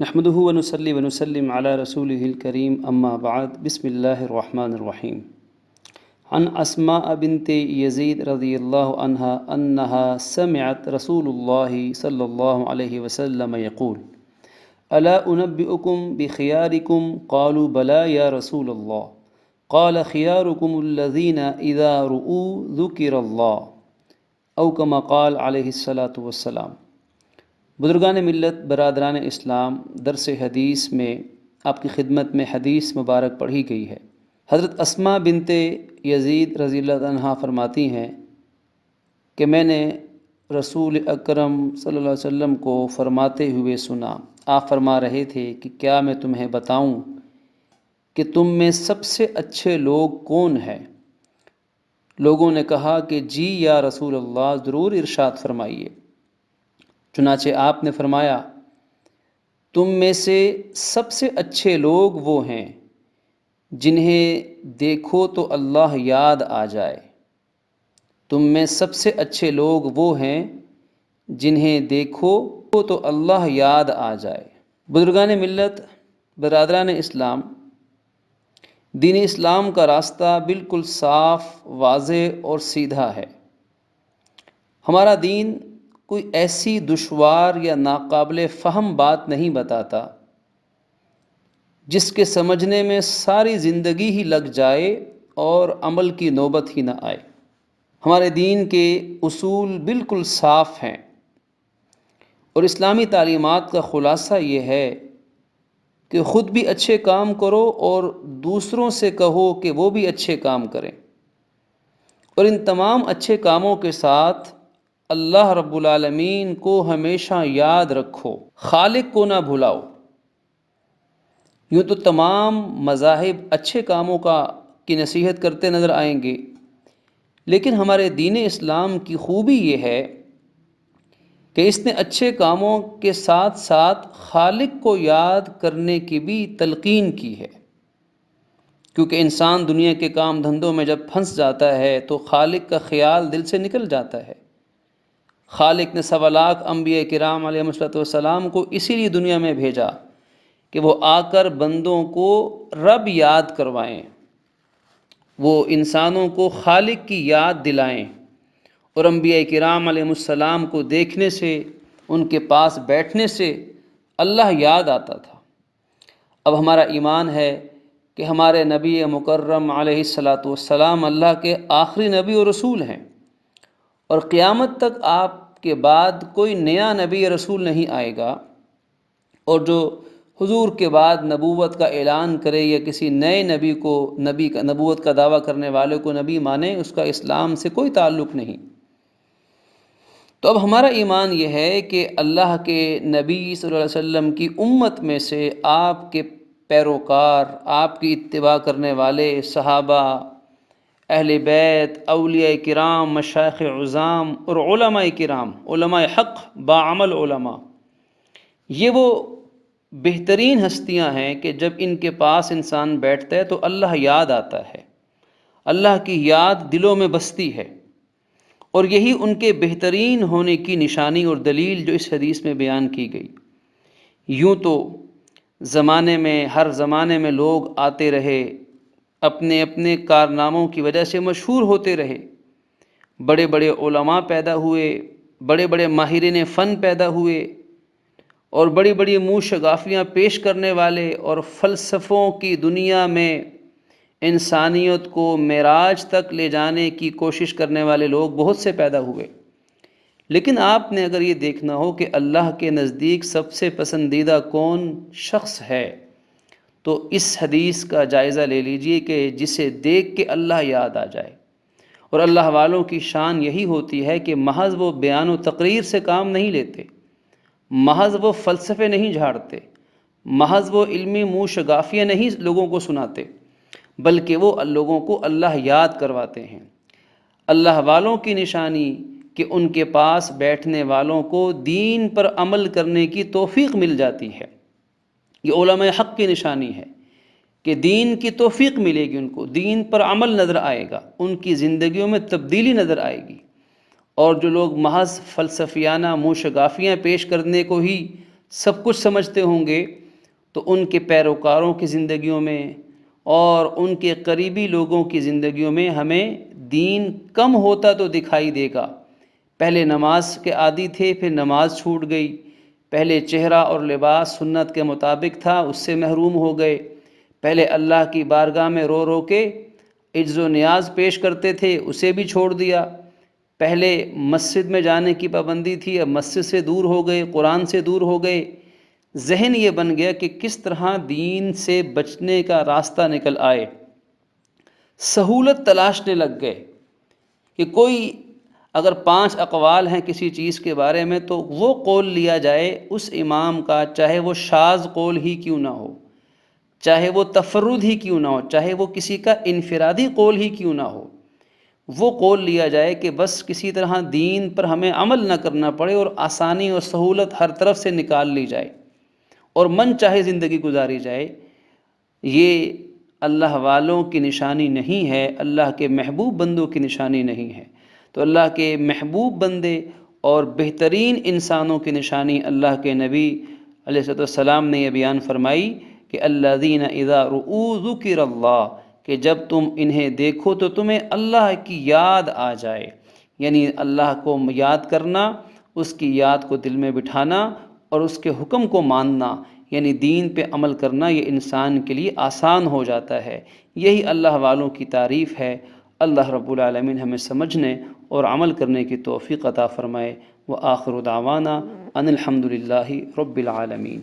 نحمده ونصلي ونسلم على رسوله الكريم اما بعد بسم الله الرحمن الرحيم عن اسماء بنت يزيد رضي الله عنها انها سمعت رسول الله صلى الله عليه وسلم يقول الا انبئكم بخياركم قالوا بلى يا رسول الله قال خياركم الذين اذا رؤوا ذكر الله او كما قال عليه الصلاة والسلام۔ بزرگان ملت، برادران اسلام، درس حدیث میں آپ کی خدمت میں حدیث مبارک پڑھی گئی ہے۔ حضرت اسماء بنت یزید رضی اللہ عنہا فرماتی ہیں کہ میں نے رسول اکرم صلی اللہ علیہ وسلم کو فرماتے ہوئے سنا۔ آپ فرما رہے تھے کہ کیا میں تمہیں بتاؤں کہ تم میں سب سے اچھے لوگ کون ہیں؟ لوگوں نے کہا کہ جی یا رسول اللہ، ضرور ارشاد فرمائیے۔ چنانچہ آپ نے فرمایا، تم میں سے سب سے اچھے لوگ وہ ہیں جنہیں دیکھو تو اللہ یاد آ جائے۔ تم میں سب سے اچھے لوگ وہ ہیں جنہیں دیکھو تو اللہ یاد آ جائے۔ بزرگان ملت، برادران اسلام، دین اسلام کا راستہ بالکل صاف، واضح اور سیدھا ہے۔ ہمارا دین کوئی ایسی دشوار یا ناقابل فہم بات نہیں بتاتا جس کے سمجھنے میں ساری زندگی ہی لگ جائے اور عمل کی نوبت ہی نہ آئے۔ ہمارے دین کے اصول بالکل صاف ہیں اور اسلامی تعلیمات کا خلاصہ یہ ہے کہ خود بھی اچھے کام کرو اور دوسروں سے کہو کہ وہ بھی اچھے کام کریں، اور ان تمام اچھے کاموں کے ساتھ اللہ رب العالمین کو ہمیشہ یاد رکھو، خالق کو نہ بھلاؤ۔ یوں تو تمام مذاہب اچھے کاموں کی نصیحت کرتے نظر آئیں گے، لیکن ہمارے دین اسلام کی خوبی یہ ہے کہ اس نے اچھے کاموں کے ساتھ ساتھ خالق کو یاد کرنے کی بھی تلقین کی ہے، کیونکہ انسان دنیا کے کام دھندوں میں جب پھنس جاتا ہے تو خالق کا خیال دل سے نکل جاتا ہے۔ خالق نے 1.25 لاکھ انبیاء کرام علیہ السلام کو اسی لیے دنیا میں بھیجا کہ وہ آ کر بندوں کو رب یاد کروائیں، وہ انسانوں کو خالق کی یاد دلائیں، اور انبیاء کرام علیہ السلام کو دیکھنے سے، ان کے پاس بیٹھنے سے اللہ یاد آتا تھا۔ اب ہمارا ایمان ہے کہ ہمارے نبی مکرم علیہ السلام اللہ کے آخری نبی اور رسول ہیں، اور قیامت تک آپ کے بعد کوئی نیا نبی یا رسول نہیں آئے گا، اور جو حضور کے بعد نبوت کا اعلان کرے یا کسی نئے نبی کو نبوت کا دعویٰ کرنے والے کو نبی مانے، اس کا اسلام سے کوئی تعلق نہیں۔ تو اب ہمارا ایمان یہ ہے کہ اللہ کے نبی صلی اللہ علیہ وسلم کی امت میں سے آپ کے پیروکار، آپ کی اتباع کرنے والے صحابہ، اہل بیت، اولیاء کرام، مشائخ عظام اور علماء کرام، علماء حق، باعمل علماء، یہ وہ بہترین ہستیاں ہیں کہ جب ان کے پاس انسان بیٹھتا ہے تو اللہ یاد آتا ہے، اللہ کی یاد دلوں میں بستی ہے، اور یہی ان کے بہترین ہونے کی نشانی اور دلیل جو اس حدیث میں بیان کی گئی۔ یوں تو ہر زمانے میں لوگ آتے رہے، اپنے اپنے کارناموں کی وجہ سے مشہور ہوتے رہے، بڑے بڑے علماء پیدا ہوئے، بڑے بڑے ماہرین فن پیدا ہوئے، اور بڑی بڑی منہ شگافیاں پیش کرنے والے اور فلسفوں کی دنیا میں انسانیت کو معراج تک لے جانے کی کوشش کرنے والے لوگ بہت سے پیدا ہوئے۔ لیکن آپ نے اگر یہ دیکھنا ہو کہ اللہ کے نزدیک سب سے پسندیدہ کون شخص ہے، تو اس حدیث کا جائزہ لے لیجئے کہ جسے دیکھ کے اللہ یاد آ جائے۔ اور اللہ والوں کی شان یہی ہوتی ہے کہ محض وہ بیان و تقریر سے کام نہیں لیتے، محض وہ فلسفے نہیں جھاڑتے، محض وہ علمی منہ شگافیاں نہیں لوگوں کو سناتے، بلکہ وہ لوگوں کو اللہ یاد کرواتے ہیں۔ اللہ والوں کی نشانی کہ ان کے پاس بیٹھنے والوں کو دین پر عمل کرنے کی توفیق مل جاتی ہے۔ یہ علماء حق کی نشانی ہے کہ دین کی توفیق ملے گی، ان کو دین پر عمل نظر آئے گا، ان کی زندگیوں میں تبدیلی نظر آئے گی۔ اور جو لوگ محض فلسفیانہ منہ شگافیاں پیش کرنے کو ہی سب کچھ سمجھتے ہوں گے تو ان کے پیروکاروں کی زندگیوں میں اور ان کے قریبی لوگوں کی زندگیوں میں ہمیں دین کم ہوتا تو دکھائی دے گا۔ پہلے نماز کے عادی تھے، پھر نماز چھوٹ گئی۔ پہلے چہرہ اور لباس سنت کے مطابق تھا، اس سے محروم ہو گئے۔ پہلے اللہ کی بارگاہ میں رو رو کے عجز و نیاز پیش کرتے تھے، اسے بھی چھوڑ دیا۔ پہلے مسجد میں جانے کی پابندی تھی، اب مسجد سے دور ہو گئے، قرآن سے دور ہو گئے۔ ذہن یہ بن گیا کہ کس طرح دین سے بچنے کا راستہ نکل آئے۔ سہولت تلاشنے لگ گئے کہ کوئی اگر 5 اقوال ہیں کسی چیز کے بارے میں تو وہ قول لیا جائے اس امام کا، چاہے وہ شاذ قول ہی کیوں نہ ہو، چاہے وہ تفرد ہی کیوں نہ ہو، چاہے وہ کسی کا انفرادی قول ہی کیوں نہ ہو، وہ قول لیا جائے کہ بس کسی طرح دین پر ہمیں عمل نہ کرنا پڑے اور آسانی اور سہولت ہر طرف سے نکال لی جائے اور من چاہے زندگی گزاری جائے۔ یہ اللہ والوں کی نشانی نہیں ہے، اللہ کے محبوب بندوں کی نشانی نہیں ہے۔ تو اللہ کے محبوب بندے اور بہترین انسانوں کی نشانی اللہ کے نبی علیہ السلام نے یہ بیان فرمائی کہ الذین اذا رؤوا ذکر اللہ، کہ جب تم انہیں دیکھو تو تمہیں اللہ کی یاد آ جائے، یعنی اللہ کو یاد کرنا، اس کی یاد کو دل میں بٹھانا اور اس کے حکم کو ماننا، یعنی دین پہ عمل کرنا، یہ انسان کے لیے آسان ہو جاتا ہے۔ یہی اللہ والوں کی تعریف ہے۔ اللہ رب العالمین ہمیں سمجھنے اور عمل کرنے کی توفیق عطا فرمائے۔ وآخر دعوانا ان الحمد للہ رب العالمین۔